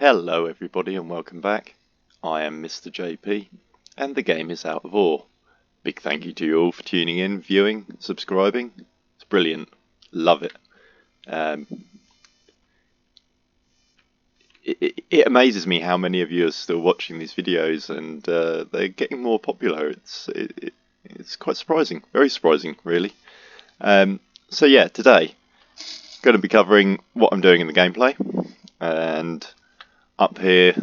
Hello everybody and welcome back. I am Mr. JP and the game is Out of Ore. Big thank you to you all for tuning in, viewing, subscribing. It's brilliant. Love it. It amazes me how many of you are still watching these videos and they're getting more popular. It's quite surprising. Very surprising really. So yeah, today I'm going to be covering what I'm doing in the gameplay. And up here,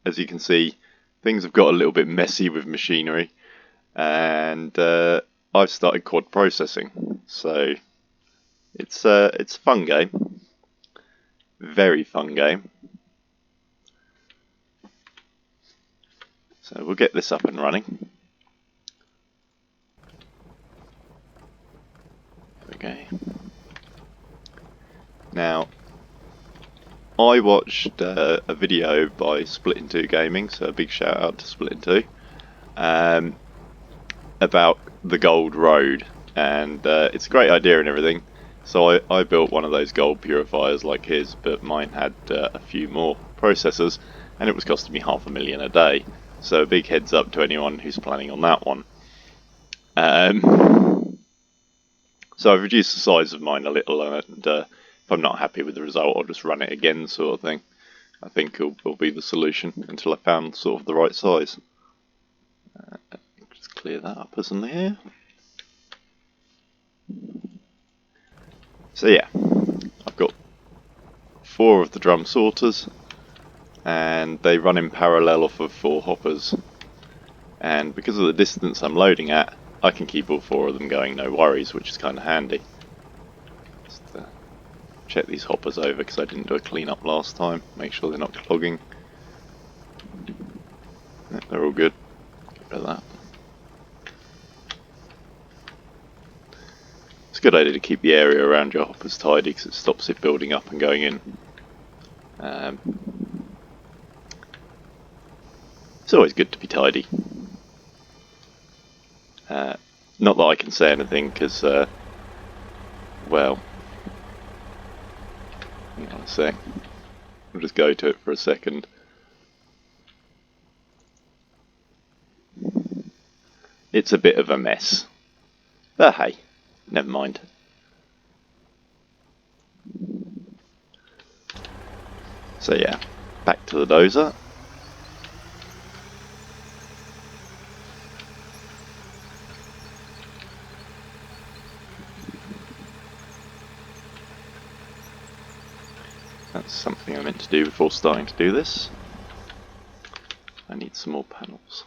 as you can see, things have got a little bit messy with machinery, and I've started quad processing. So it's a fun game, very fun game. So we'll get this up and running. Okay. Now, I watched a video by Split in Two Gaming, so a big shout out to Split in Two, about the gold road, and it's a great idea and everything. So I built one of those gold purifiers like his, but mine had a few more processors, and it was costing me $500,000 a day. So a big heads up to anyone who's planning on that one. So I've reduced the size of mine a little, and if I'm not happy with the result, I'll just run it again, sort of thing. I think will be the solution until I found sort of the right size. Just clear that up, isn't there? So yeah, I've got 4 of the drum sorters, and they run in parallel off of 4 hoppers. And because of the distance I'm loading at, I can keep all 4 of them going, no worries, which is kind of handy. Just check these hoppers over because I didn't do a clean up last time. Make sure they're not clogging. Yeah, they're all good. Get rid of that. It's a good idea to keep the area around your hoppers tidy because it stops it building up and going in. It's always good to be tidy. Not that I can say anything because, well, hang on a sec. We'll just go to it for a second. It's a bit of a mess. But hey, never mind. So yeah, back to the dozer. That's something I meant to do before starting to do this. I need some more panels.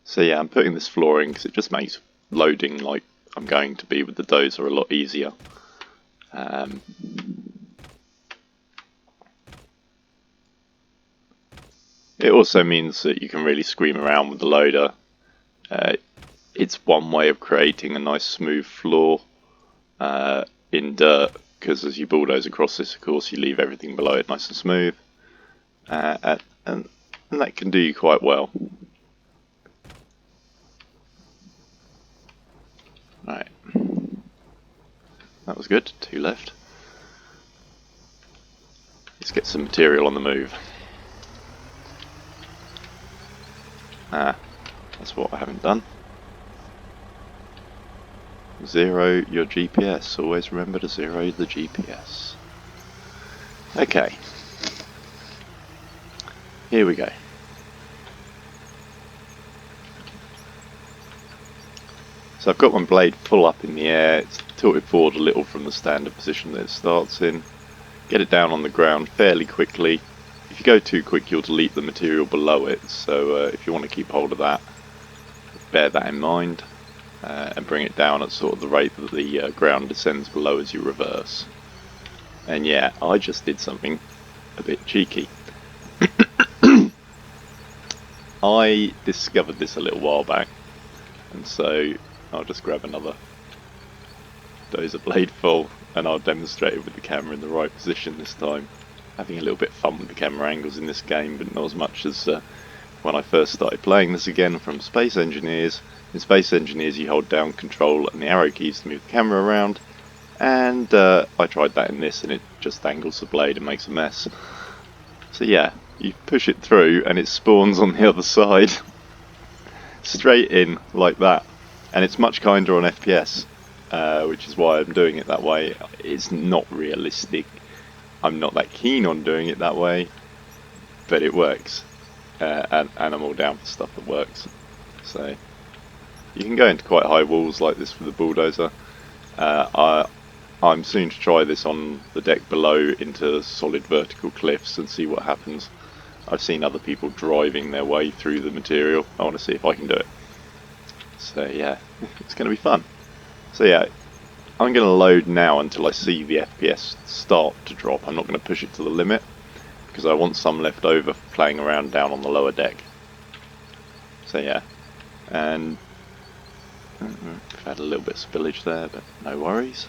So yeah, I'm putting this flooring because it just makes loading like I'm going to be with the dozer a lot easier. It also means that you can really scream around with the loader. It's one way of creating a nice smooth floor in dirt, because as you bulldoze across this, of course, you leave everything below it nice and smooth, and that can do you quite well. Right, that was good. 2 left. Let's get some material on the move. That's what I haven't done. 0 your GPS. Always remember to 0 the GPS. Okay. Here we go. So I've got my blade full up in the air. It's tilted forward a little from the standard position that it starts in. Get it down on the ground fairly quickly. If you go too quick, you'll delete the material below it, so if you want to keep hold of that, bear that in mind, and bring it down at sort of the rate that the ground descends below as you reverse. And yeah, I just did something a bit cheeky. I discovered this a little while back, and so I'll just grab another dozer blade full, and I'll demonstrate it with the camera in the right position this time. Having a little bit of fun with the camera angles in this game, but not as much as when I first started playing this again from Space Engineers. In Space Engineers you hold down control and the arrow keys to move the camera around, and I tried that in this and it just angles the blade and makes a mess. So yeah, you push it through and it spawns on the other side. Straight in like that, and it's much kinder on FPS, which is why I'm doing it that way. It's not realistic, I'm not that keen on doing it that way, but it works, and I'm all down for stuff that works. So you can go into quite high walls like this with the Bulldozer. I'm soon to try this on the deck below into solid vertical cliffs and see what happens. I've seen other people driving their way through the material. I want to see if I can do it. So yeah, it's going to be fun. So yeah, I'm going to load now until I see the FPS start to drop. I'm not going to push it to the limit because I want some left over for playing around down on the lower deck. So yeah, and we've had a little bit of spillage there, but no worries.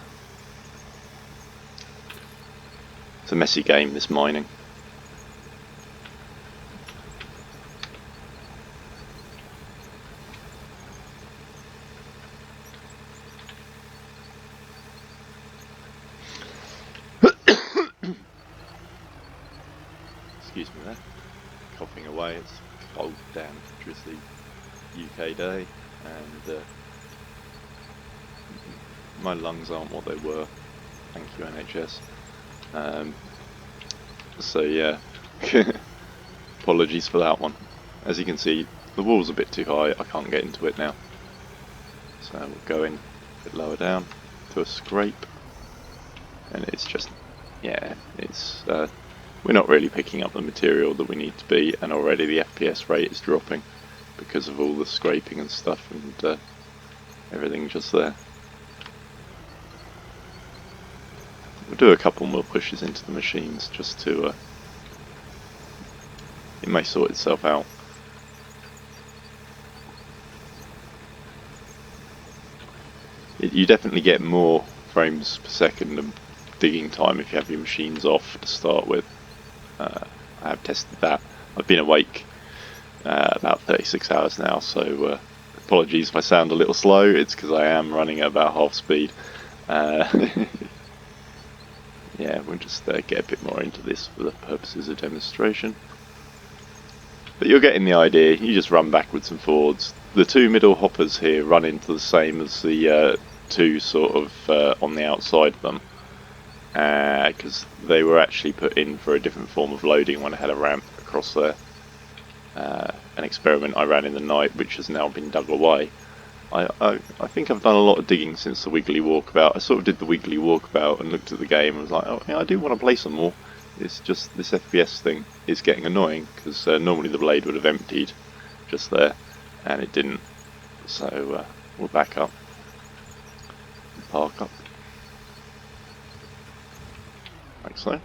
It's a messy game, this mining. Excuse me there, coughing away. It's cold, damn drizzly UK day, and my lungs aren't what they were, thank you NHS. So yeah, apologies for that one. As you can see, the wall's a bit too high, I can't get into it now. So we'll go in a bit lower down to a scrape, and it's just, yeah, it's we're not really picking up the material that we need to be, and already the FPS rate is dropping because of all the scraping and stuff and everything just there. We'll do a couple more pushes into the machines just to, it may sort itself out. You definitely get more frames per second and digging time if you have your machines off to start with. I have tested that. I've been awake about 36 hours now, so apologies if I sound a little slow. It's because I am running at about half speed. Yeah, we'll just get a bit more into this for the purposes of demonstration. But you're getting the idea. You just run backwards and forwards. The two middle hoppers here run into the same as the two sort of on the outside of them, because they were actually put in for a different form of loading when I had a ramp across there. An experiment I ran in the night, which has now been dug away. I think I've done a lot of digging since the weekly walkabout. I sort of did the weekly walkabout and looked at the game and was like, oh yeah, I do want to play some more. It's just this FPS thing is getting annoying, because normally the blade would have emptied just there, and it didn't. So we'll back up and park up, like so.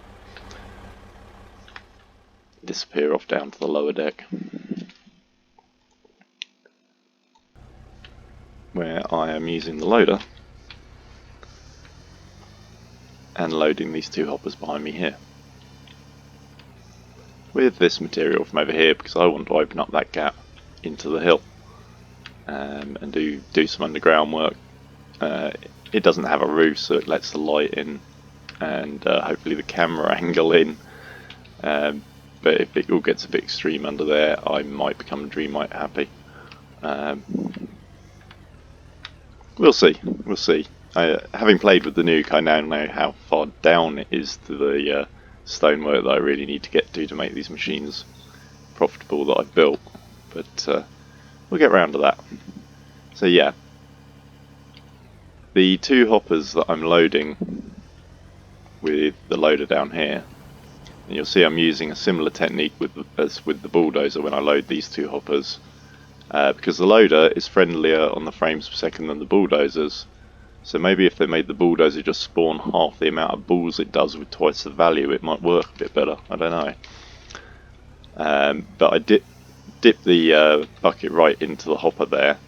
Disappear off down to the lower deck, where I am using the loader and loading these two hoppers behind me here with this material from over here, because I want to open up that gap into the hill and do some underground work. It doesn't have a roof, so it lets the light in and hopefully the camera angle in, but if it all gets a bit extreme under there, I might become Dreamite happy. We'll see, we'll see. Having played with the nuke, I now know how far down it is to the stonework that I really need to get to make these machines profitable that I've built, but we'll get around to that. So yeah, the two hoppers that I'm loading with the loader down here, and you'll see I'm using a similar technique as with the Bulldozer when I load these two hoppers, because the loader is friendlier on the frames per second than the Bulldozers. So maybe if they made the Bulldozer just spawn half the amount of balls it does with twice the value, it might work a bit better. I don't know. But I dip the bucket right into the hopper there,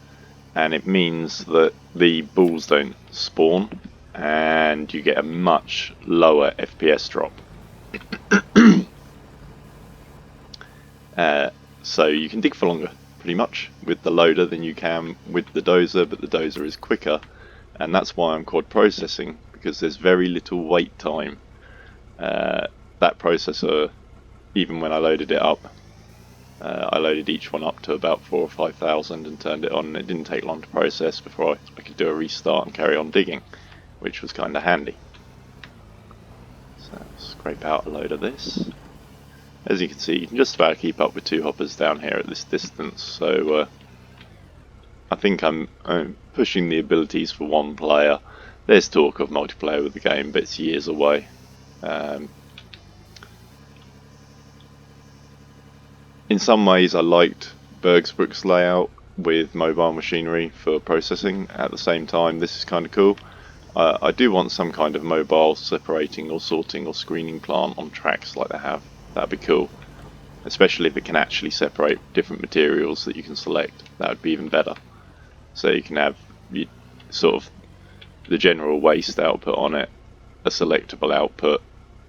and it means that the balls don't spawn, and you get a much lower FPS drop. So you can dig for longer, pretty much, with the loader than you can with the dozer, but the dozer is quicker, and that's why I'm quad processing, because there's very little wait time. That processor, even when I loaded it up, I loaded each one up to about 4,000 or 5,000 and turned it on, and it didn't take long to process before I could do a restart and carry on digging, which was kind of handy. So scrape out a load of this. As you can see, you can just about keep up with 2 hoppers down here at this distance, so I think I'm pushing the abilities for 1 player. There's talk of multiplayer with the game, but it's years away. In some ways I liked Bergsbrook's layout with mobile machinery for processing. At the same time, this is kind of cool. I do want some kind of mobile separating or sorting or screening plant on tracks like they have. That'd be cool, especially if it can actually separate different materials that you can select. That would be even better. So you can have sort of the general waste output on it, a selectable output,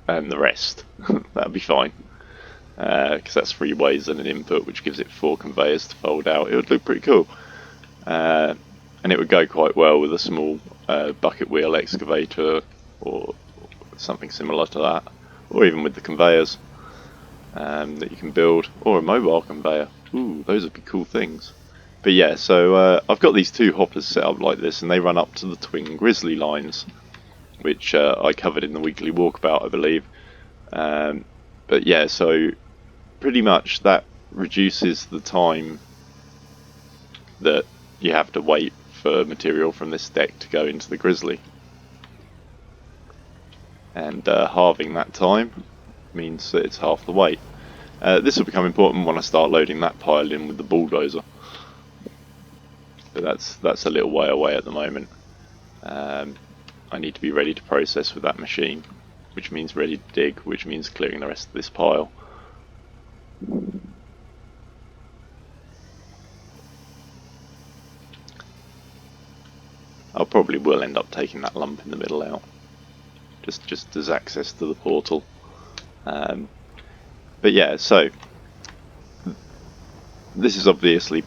and the rest. That'd be fine, because that's 3 ways and an input, which gives it 4 conveyors to fold out. It would look pretty cool, and it would go quite well with a small bucket wheel excavator or something similar to that, or even with the conveyors that you can build, or a mobile conveyor. Ooh, those would be cool things. But yeah, so I've got these 2 hoppers set up like this, and they run up to the twin grizzly lines, which I covered in the weekly walkabout, I believe. But yeah, so pretty much that reduces the time that you have to wait for material from this deck to go into the grizzly. And halving that time means that it's half the weight. This will become important when I start loading that pile in with the bulldozer. But that's a little way away at the moment. I need to be ready to process with that machine, which means ready to dig, which means clearing the rest of this pile. I probably will end up taking that lump in the middle out, just as access to the portal. But yeah, so this is obviously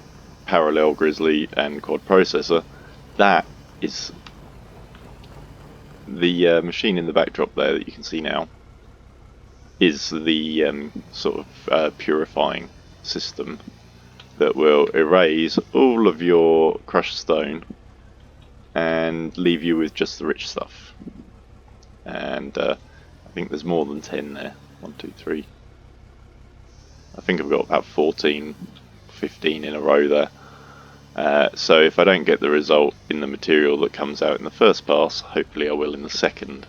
parallel grizzly and quad processor. That is the machine in the backdrop there that you can see now is the sort of purifying system that will erase all of your crushed stone and leave you with just the rich stuff. And I think there's more than 10 there. 1, 2, 3. I think I've got about 14, 15 in a row there. So if I don't get the result in the material that comes out in the first pass, hopefully I will in the second.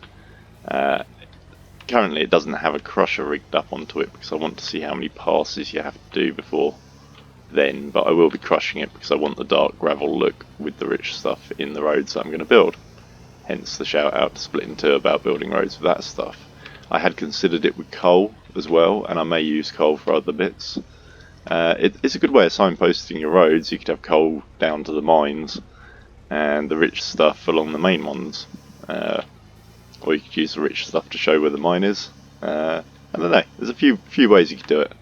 Currently it doesn't have a crusher rigged up onto it because I want to see how many passes you have to do before then, but I will be crushing it because I want the dark gravel look with the rich stuff in the roads that I'm going to build. Hence the shout out to Split in Two about building roads with that stuff. I had considered it with coal as well, and I may use coal for other bits. It's a good way of signposting your roads. You could have coal down to the mines and the rich stuff along the main ones, or you could use the rich stuff to show where the mine is. I don't know, there's a few ways you could do it.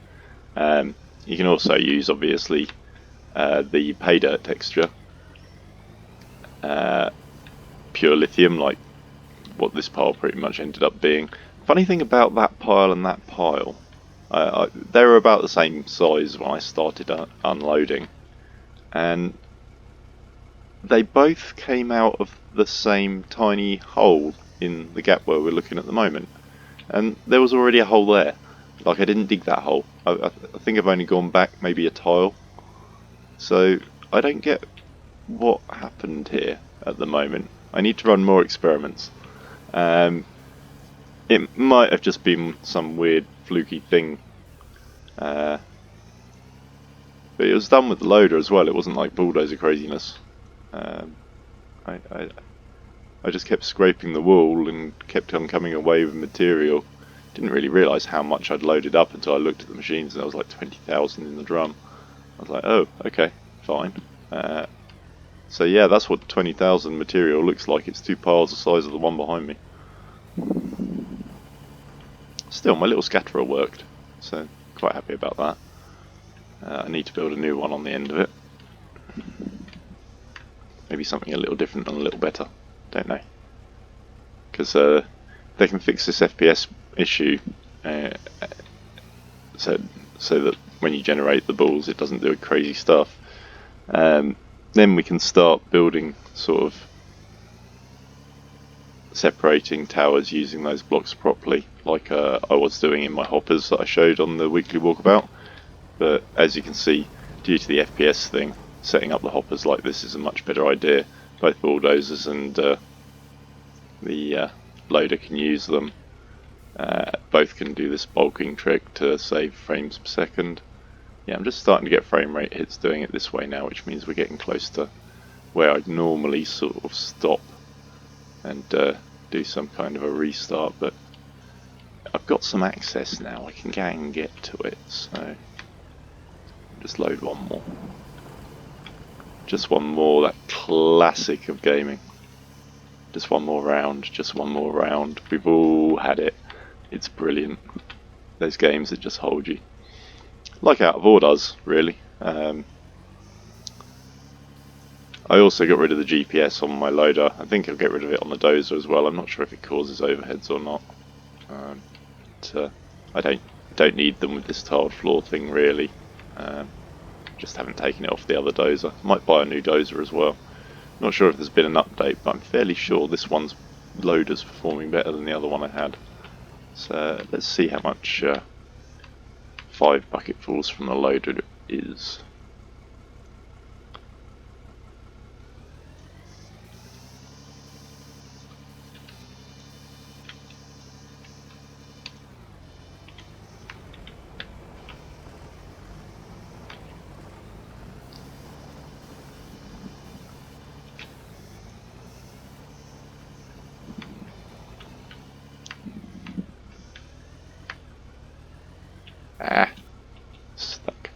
You can also use obviously the pay dirt texture, pure lithium, like what this pile pretty much ended up being. Funny thing about that pile and that pile, they were about the same size when I started unloading, and they both came out of the same tiny hole in the gap where we're looking at the moment, and there was already a hole there. Like, I didn't dig that hole. I think I've only gone back maybe a tile, so I don't get what happened here at the moment. I need to run more experiments. It might have just been some weird fluky thing, but it was done with the loader as well. It wasn't like Bulldozer craziness. I just kept scraping the wall and kept on coming away with material. Didn't really realise how much I'd loaded up until I looked at the machines, and there was like 20,000 in the drum. I was like, oh, okay, fine. So yeah, that's what 20,000 material looks like. It's 2 piles the size of the one behind me. Still, my little scatterer worked, so quite happy about that. I need to build a new one on the end of it. Maybe something a little different and a little better. Don't know. Because they can fix this FPS issue so that when you generate the balls it doesn't do crazy stuff. Then we can start building sort of separating towers using those blocks properly, like I was doing in my hoppers that I showed on the weekly walkabout. But as you can see, due to the FPS thing, setting up the hoppers like this is a much better idea. Both bulldozers and the loader can use them. Both can do this bulking trick to save frames per second. Yeah, I'm just starting to get frame rate hits doing it this way now, which means we're getting close to where I'd normally sort of stop and do some kind of a restart, but I've got some access now, I can go and get to it, so just load one more. Just one more, that classic of gaming. Just one more round, just one more round. We've all had it. It's brilliant. Those games that just hold you. Like Out of War does, really. I also got rid of the GPS on my loader. I think I'll get rid of it on the dozer as well. I'm not sure if it causes overheads or not. I don't need them with this tiled floor thing, really. Just haven't taken it off the other dozer. Might buy a new dozer as well. Not sure if there's been an update, but I'm fairly sure this one's loader's performing better than the other one I had. So let's see how much 5 bucketfuls from the loader is. Stuck.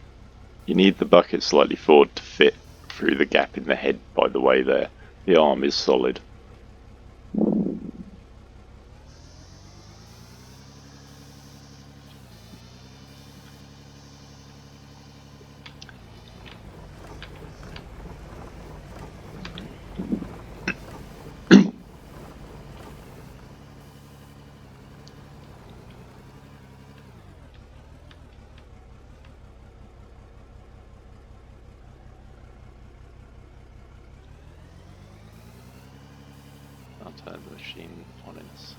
You need the bucket slightly forward to fit through the gap in the head, by the way there. The arm is solid. I'll turn the machine on in a sec.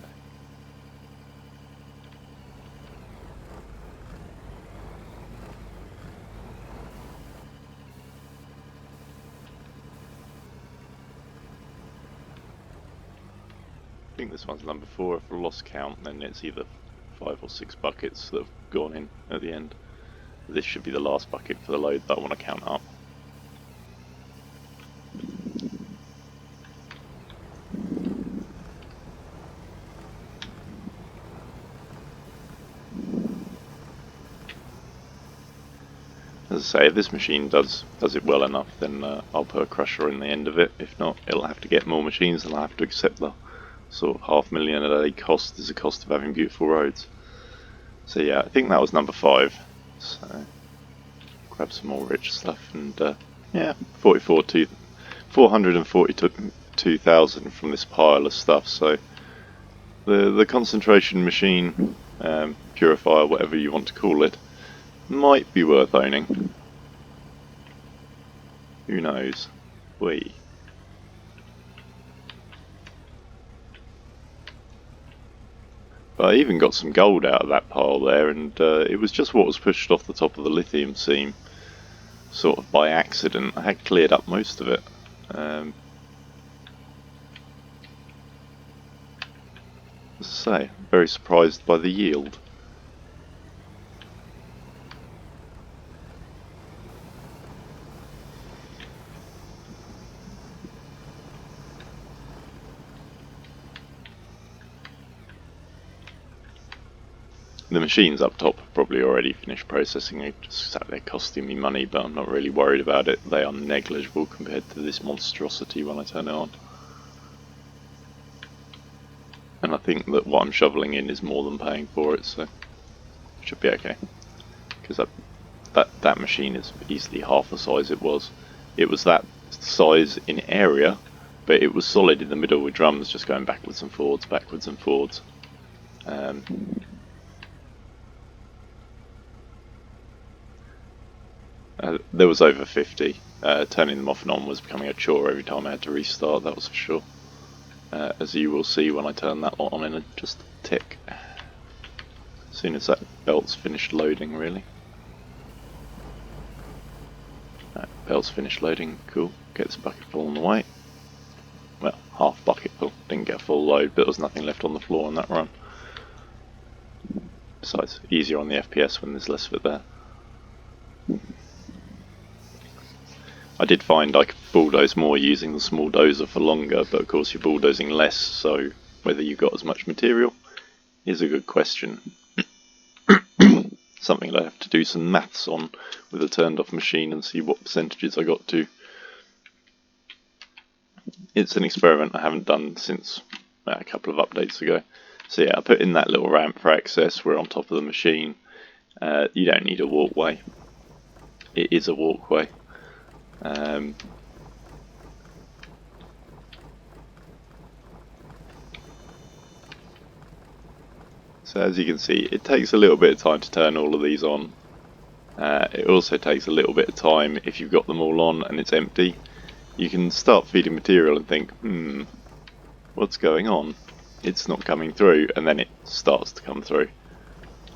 I think this one's number 4 if I lost count, then it's either 5 or 6 buckets that have gone in at the end. This should be the last bucket for the load that I want to count up. As I say, if this machine does it well enough, then I'll put a crusher in the end of it. If not, it'll have to get more machines and I'll have to accept the sort of $500,000 a day cost as a cost of having beautiful roads. So yeah, I think that was number 5. So grab some more rich stuff and yeah, 442,000 from this pile of stuff. So the concentration machine, purifier, whatever you want to call it, might be worth owning. Who knows? But I even got some gold out of that pile there, and it was just what was pushed off the top of the lithium seam, sort of by accident. I had cleared up most of it. As I say, very surprised by the yield. The machines up top have probably already finished processing. They just sat there costing me money, but I'm not really worried about it. They are negligible compared to this monstrosity when I turn it on. And I think that what I'm shoveling in is more than paying for it, so it should be okay. Because that machine is easily half the size it was. It was that size in area, but it was solid in the middle with drums just going backwards and forwards, backwards and forwards. There was over 50. Turning them off and on was becoming a chore every time I had to restart, that was for sure. As you will see when I turn that lot on in just a tick. As soon as that belt's finished loading, really. Belt's finished loading, cool. Get this bucket full on the way. Well, half bucket full. Didn't get a full load, but there was nothing left on the floor on that run. Besides, easier on the FPS when there's less of it there. I did find I could bulldoze more using the small dozer for longer, but of course you're bulldozing less, so whether you got as much material is a good question. Something that I have to do some maths on with a turned off machine and see what percentages I got to. It's an experiment I haven't done since a couple of updates ago. So yeah, I put in that little ramp for access. We're on top of the machine. You don't need a walkway. It is a walkway. So as you can see, it takes a little bit of time to turn all of these on. It also takes a little bit of time if you've got them all on and it's empty. You can start feeding material and think, what's going on? It's not coming through, and then it starts to come through.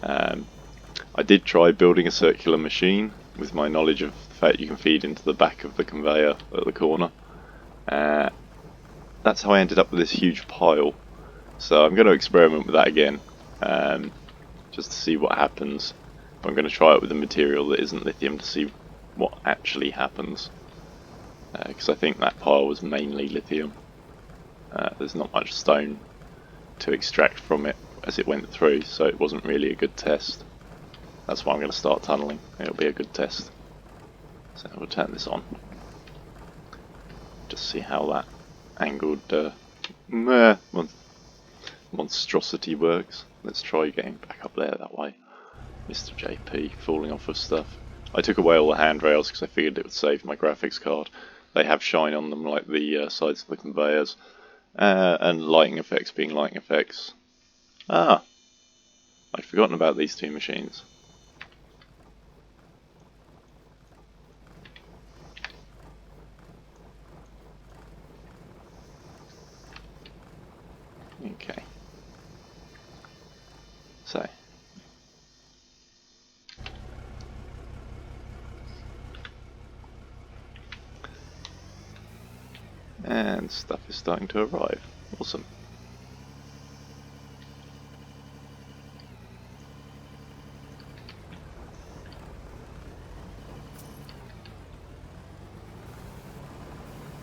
I did try building a circular machine with my knowledge of the fact you can feed into the back of the conveyor at the corner. That's how I ended up with this huge pile. So I'm going to experiment with that again, just to see what happens. I'm going to try it with a material that isn't lithium to see what actually happens. Because I think that pile was mainly lithium. There's not much stone to extract from it as it went through, so it wasn't really a good test. That's why I'm going to start tunneling. It'll be a good test. So we'll turn this on. Just see how that angled monstrosity works. Let's try getting back up there that way. Mr. JP falling off of stuff. I took away all the handrails because I figured it would save my graphics card. They have shine on them like the sides of the conveyors. And lighting effects being lighting effects. I'd forgotten about these two machines. Okay. So. And stuff is starting to arrive. Awesome.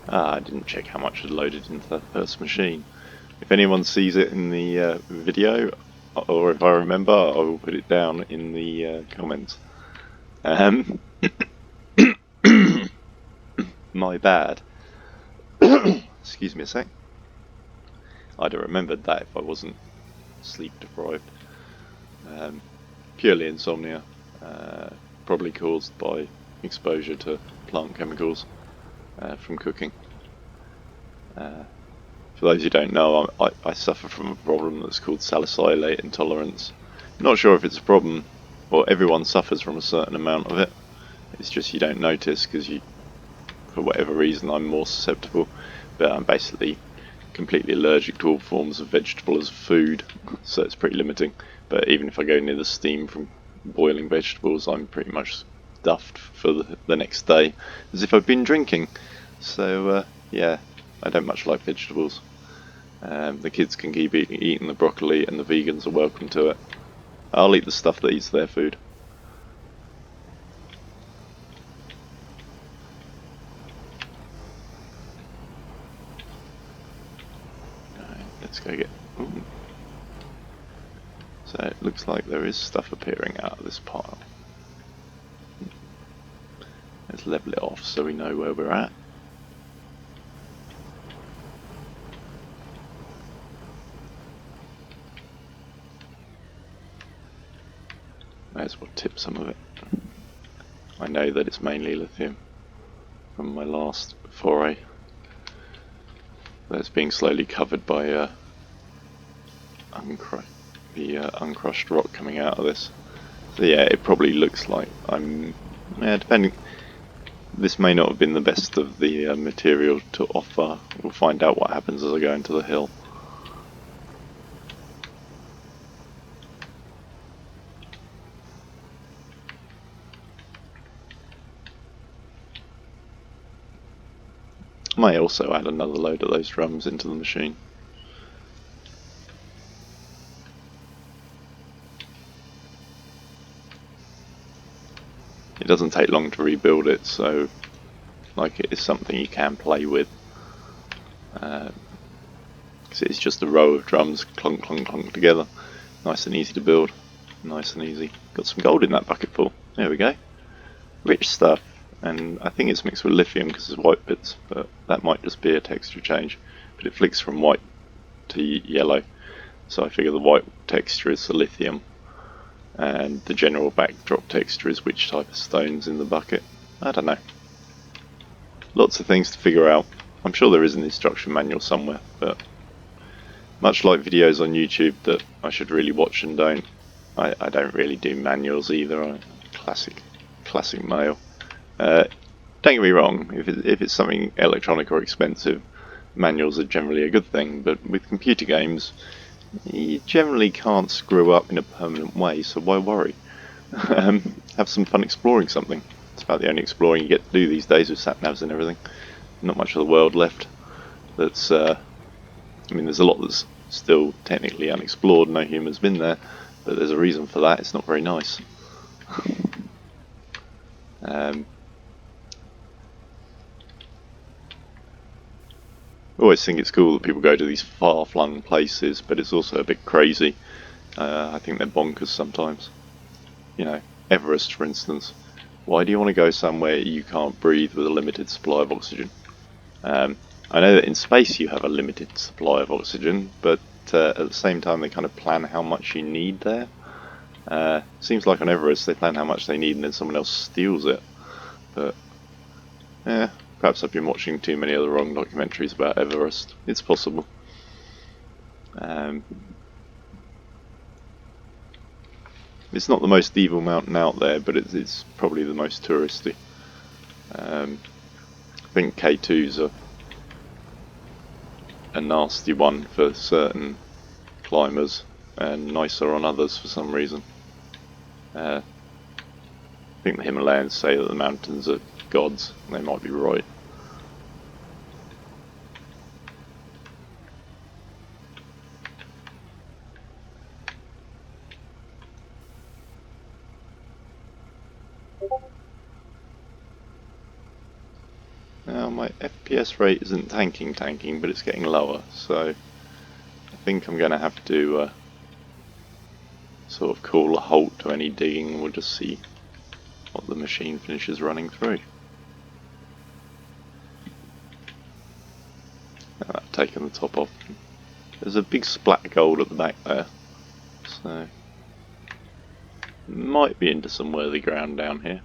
I didn't check how much had loaded into that first machine. If anyone sees it in the video, or if I remember, I will put it down in the comments. My bad. Excuse me a sec. I'd have remembered that if I wasn't sleep deprived. Purely insomnia, probably caused by exposure to plant chemicals from cooking. For those who don't know, I suffer from a problem that's called salicylate intolerance. I'm not sure if it's a problem, or everyone suffers from a certain amount of it. It's just you don't notice because for whatever reason, I'm more susceptible. But I'm basically completely allergic to all forms of vegetable as food, so it's pretty limiting. But even if I go near the steam from boiling vegetables, I'm pretty much stuffed for the next day, as if I've been drinking. So yeah, I don't much like vegetables. The kids can keep eating the broccoli, and the vegans are welcome to it. I'll eat the stuff that eats their food. Let's go get... Ooh. So it looks like there is stuff appearing out of this pile. Let's level it off so we know where we're at. May as well tip some of it. I know that it's mainly lithium from my last foray. That's being slowly covered by uncrushed rock coming out of this. So yeah, it probably looks like depending. This may not have been the best of the material to offer. We'll find out what happens as I go into the hill. I may also add another load of those drums into the machine. It doesn't take long to rebuild it, so like it is something you can play with. Because it's just a row of drums clunk clunk clunk together. Nice and easy to build. Nice and easy. Got some gold in that bucket full. There we go. Rich stuff. And I think it's mixed with lithium because there's white bits, but that might just be a texture change. But it flicks from white to yellow, so I figure the white texture is the lithium, and the general backdrop texture is which type of stone's in the bucket. I don't know. Lots of things to figure out. I'm sure there is an instruction manual somewhere, but much like videos on YouTube that I should really watch and don't, I don't really do manuals either. Classic male. Don't get me wrong, if it's something electronic or expensive, manuals are generally a good thing, but with computer games, you generally can't screw up in a permanent way, so why worry? Have some fun exploring something. It's about the only exploring you get to do these days with sat-navs and everything. Not much of the world left. There's a lot that's still technically unexplored, no human's been there, but there's a reason for that. It's not very nice. I always think it's cool that people go to these far-flung places, but it's also a bit crazy. I think they're bonkers sometimes. You know, Everest, for instance. Why do you want to go somewhere you can't breathe with a limited supply of oxygen? I know that in space you have a limited supply of oxygen, but at the same time they kind of plan how much you need there. Seems like on Everest they plan how much they need and then someone else steals it. But, yeah. Perhaps I've been watching too many of the wrong documentaries about Everest. It's possible. It's not the most evil mountain out there, but it's probably the most touristy. I think K2's a nasty one for certain climbers, and nicer on others for some reason. I think the Himalayans say that the mountains are gods. They might be right. Now my FPS rate isn't tanking, but it's getting lower, so I think I'm going to have to sort of call a halt to any digging, and we'll just see what the machine finishes running through. Now I've taken the top off. There's a big splat of gold at the back there, so might be into some worthy ground down here.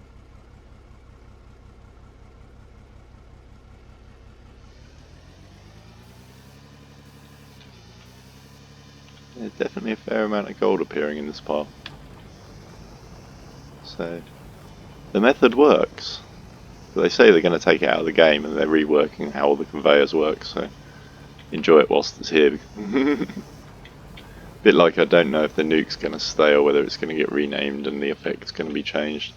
There's definitely a fair amount of gold appearing in this pile. So the method works. But they say they're going to take it out of the game and they're reworking how all the conveyors work, so enjoy it whilst it's here. Bit like I don't know if the nuke's going to stay or whether it's going to get renamed and the effect's going to be changed.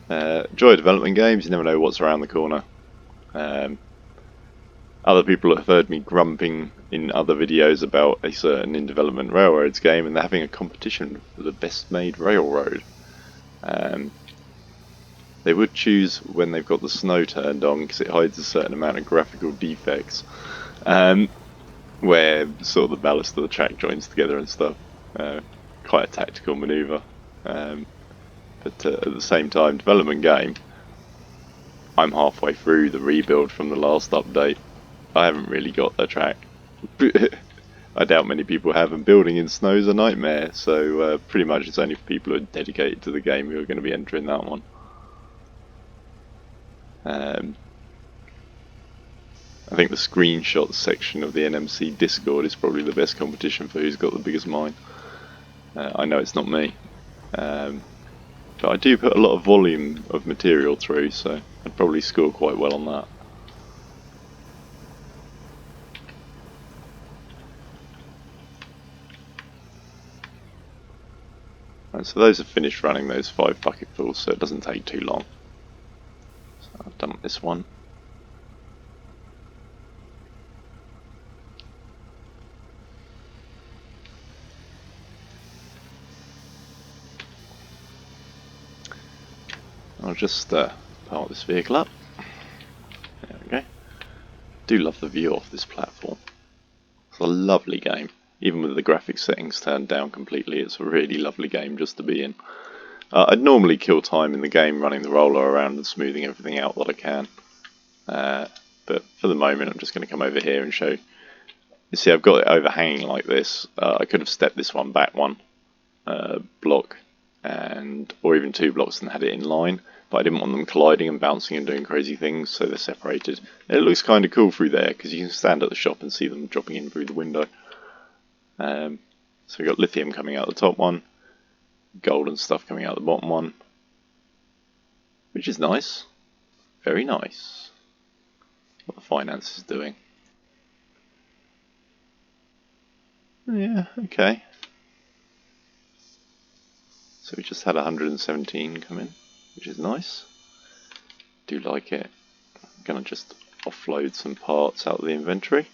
Enjoy development games, you never know what's around the corner. Other people have heard me grumping in other videos about a certain in development railroads game, and they're having a competition for the best made railroad. They would choose when they've got the snow turned on because it hides a certain amount of graphical defects, where sort of the ballast of the track joins together and stuff. Quite a tactical manoeuvre, but at the same time, development game. I'm halfway through the rebuild from the last update. I haven't really got the track. I doubt many people have, and building in snow is a nightmare, so pretty much it's only for people who are dedicated to the game who are going to be entering that one. Um, I think the screenshot section of the NMC Discord is probably the best competition for who's got the biggest mine. I know it's not me, but I do put a lot of volume of material through, so I'd probably score quite well on that. Right, so those are finished running those 5 bucketfuls, so it doesn't take too long. So I've done this one. I'll just park this vehicle up. There we go. Do love the view off this platform. It's a lovely game. Even with the graphics settings turned down completely, it's a really lovely game just to be in. I'd normally kill time in the game running the roller around and smoothing everything out that I can. But for the moment I'm just going to come over here and show. You see, I've got it overhanging like this. I could have stepped this one back one block, or even 2 blocks and had it in line, but I didn't want them colliding and bouncing and doing crazy things, so they're separated. And it looks kind of cool through there because you can stand at the shop and see them dropping in through the window. So we've got lithium coming out the top one, gold and stuff coming out the bottom one, which is nice, very nice. What the finance is doing. Yeah, okay. So we just had 117 come in, which is nice. Do like it. I'm gonna just offload some parts out of the inventory.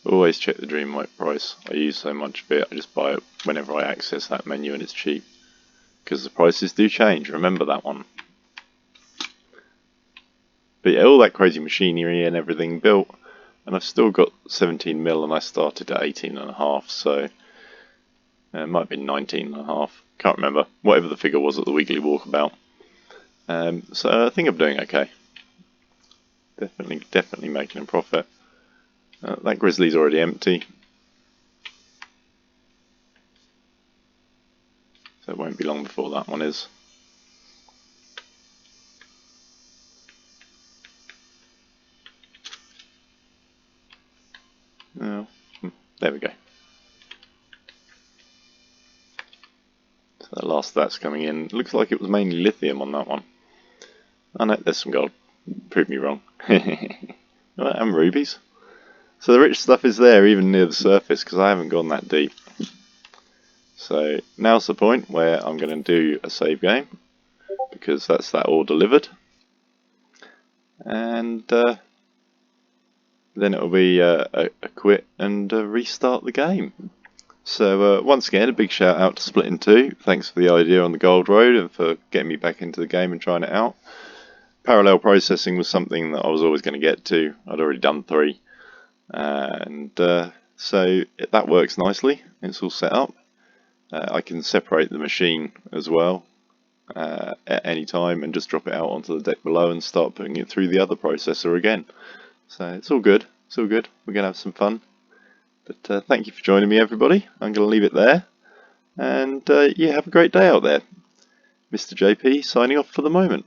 Always check the Dreamlight price. I use so much of it, I just buy it whenever I access that menu and it's cheap. Because the prices do change, remember that one. But yeah, all that crazy machinery and everything built, and I've still got 17 mil and I started at 18.5, so it might have been 19.5, can't remember, whatever the figure was at the weekly walkabout. So I think I'm doing okay. Definitely making a profit. That grizzly's already empty, so it won't be long before that one is. Oh, there we go. So the last of that's coming in. It looks like it was mainly lithium on that one. Oh no, there's some gold. Prove me wrong. And rubies. So the rich stuff is there even near the surface because I haven't gone that deep. So now's the point where I'm going to do a save game because that's that all delivered. And then it'll be a quit and restart the game. So once again, a big shout out to Split in Two. Thanks for the idea on the Gold Road and for getting me back into the game and trying it out. Parallel processing was something that I was always going to get to. I'd already done 3. And so that works nicely. It's all set up. I can separate the machine as well at any time and just drop it out onto the deck below and start putting it through the other processor again. So it's all good. It's all good. We're going to have some fun. But thank you for joining me, everybody. I'm going to leave it there. And yeah, have a great day out there. Mr. JP signing off for the moment.